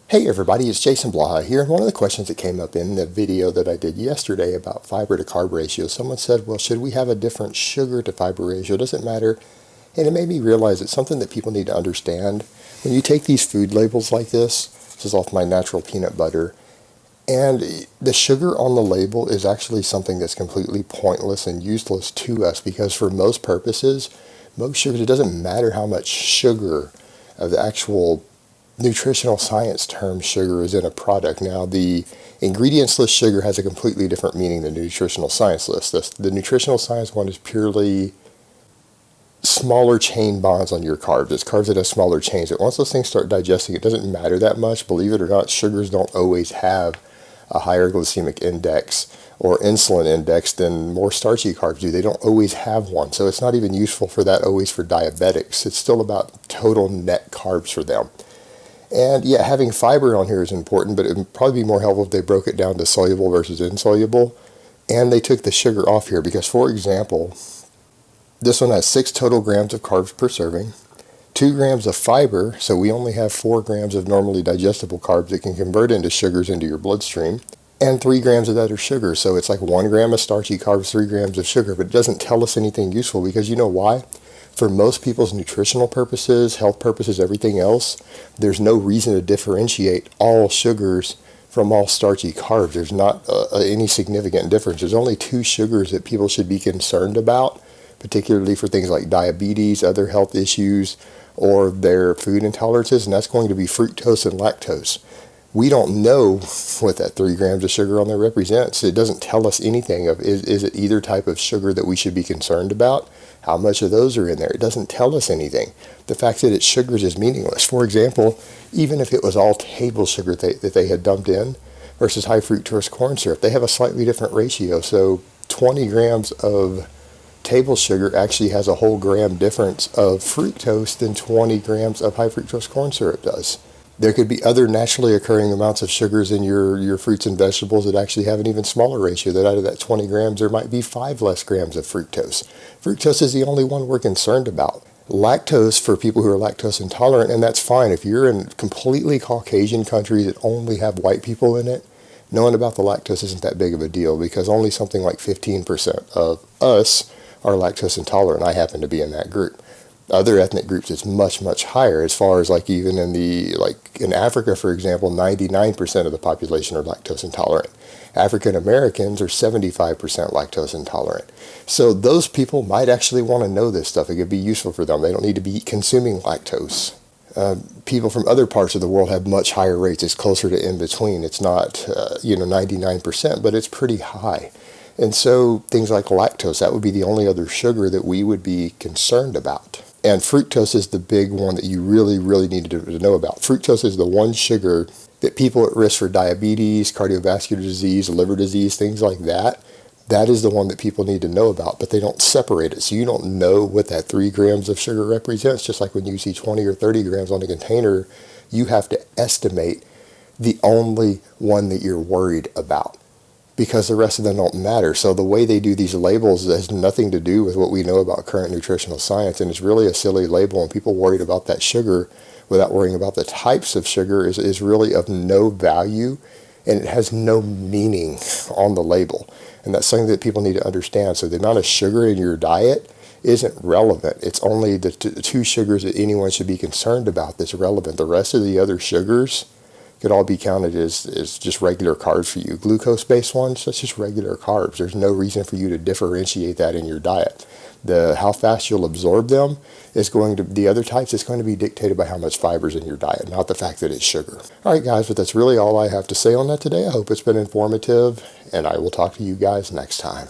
Hey everybody, it's Jason Blaha here, and one of the questions that came up in the video that I did yesterday about fiber to carb ratio, someone said, well, should we have a different sugar to fiber ratio? Does it matter? And it made me realize it's something that people need to understand. When you take these food labels like this is off my natural peanut butter, and the sugar on the label is actually something that's completely pointless and useless to us, because for most purposes, most sugars, it doesn't matter how much sugar of the actual nutritional science term sugar is in a product. Now, the ingredients list sugar has a completely different meaning than the nutritional science list. The nutritional science one is purely smaller chain bonds on your carbs. It's carbs that have smaller chains. But once those things start digesting, it doesn't matter that much. Believe it or not, sugars don't always have a higher glycemic index or insulin index than more starchy carbs do. They don't always have one. So it's not even useful for that always for diabetics. It's still about total net carbs for them. And yeah, having fiber on here is important, but it would probably be more helpful if they broke it down to soluble versus insoluble. And they took the sugar off here because, for example, this one has 6 total grams of carbs per serving, 2 grams of fiber, so we only have 4 grams of normally digestible carbs that can convert into sugars into your bloodstream, and 3 grams of that are sugar. So it's like 1 gram of starchy carbs, 3 grams of sugar, but it doesn't tell us anything useful because you know why? For most people's nutritional purposes, health purposes, everything else, there's no reason to differentiate all sugars from all starchy carbs. There's not any significant difference. There's only 2 sugars that people should be concerned about, particularly for things like diabetes, other health issues, or their food intolerances, and that's going to be fructose and lactose. We don't know what that 3 grams of sugar on there represents. It doesn't tell us anything of is it either type of sugar that we should be concerned about? How much of those are in there? It doesn't tell us anything. The fact that it's sugars is meaningless. For example, even if it was all table sugar that they had dumped in versus high fructose corn syrup, they have a slightly different ratio. So 20 grams of table sugar actually has a whole gram difference of fructose than 20 grams of high fructose corn syrup does. There could be other naturally occurring amounts of sugars in your fruits and vegetables that actually have an even smaller ratio, that out of that 20 grams, there might be 5 less grams of fructose. Fructose is the only one we're concerned about. Lactose, for people who are lactose intolerant, and that's fine. If you're in completely Caucasian countries that only have white people in it, knowing about the lactose isn't that big of a deal because only something like 15% of us are lactose intolerant. I happen to be in that group. Other ethnic groups, it's much, much higher, as far as like even in Africa, for example, 99% of the population are lactose intolerant. African Americans are 75% lactose intolerant. So those people might actually want to know this stuff. It could be useful for them. They don't need to be consuming lactose. People from other parts of the world have much higher rates. It's closer to in between. It's not 99%, but it's pretty high. And so things like lactose, that would be the only other sugar that we would be concerned about. And fructose is the big one that you really, really need to know about. Fructose is the one sugar that people at risk for diabetes, cardiovascular disease, liver disease, things like that, that is the one that people need to know about, but they don't separate it. So you don't know what that 3 grams of sugar represents. Just like when you see 20 or 30 grams on a container, you have to estimate the only one that you're worried about, because the rest of them don't matter. So the way they do these labels has nothing to do with what we know about current nutritional science, and it's really a silly label, and people worried about that sugar without worrying about the types of sugar is really of no value, and it has no meaning on the label. And that's something that people need to understand. So the amount of sugar in your diet isn't relevant. It's only the 2 sugars that anyone should be concerned about that's relevant. The rest of the other sugars could all be counted as just regular carbs for you. Glucose-based ones, that's just regular carbs. There's no reason for you to differentiate that in your diet. How fast you'll absorb them is the other types, it's going to be dictated by how much fiber's in your diet, not the fact that it's sugar. All right, guys, but that's really all I have to say on that today. I hope it's been informative, and I will talk to you guys next time.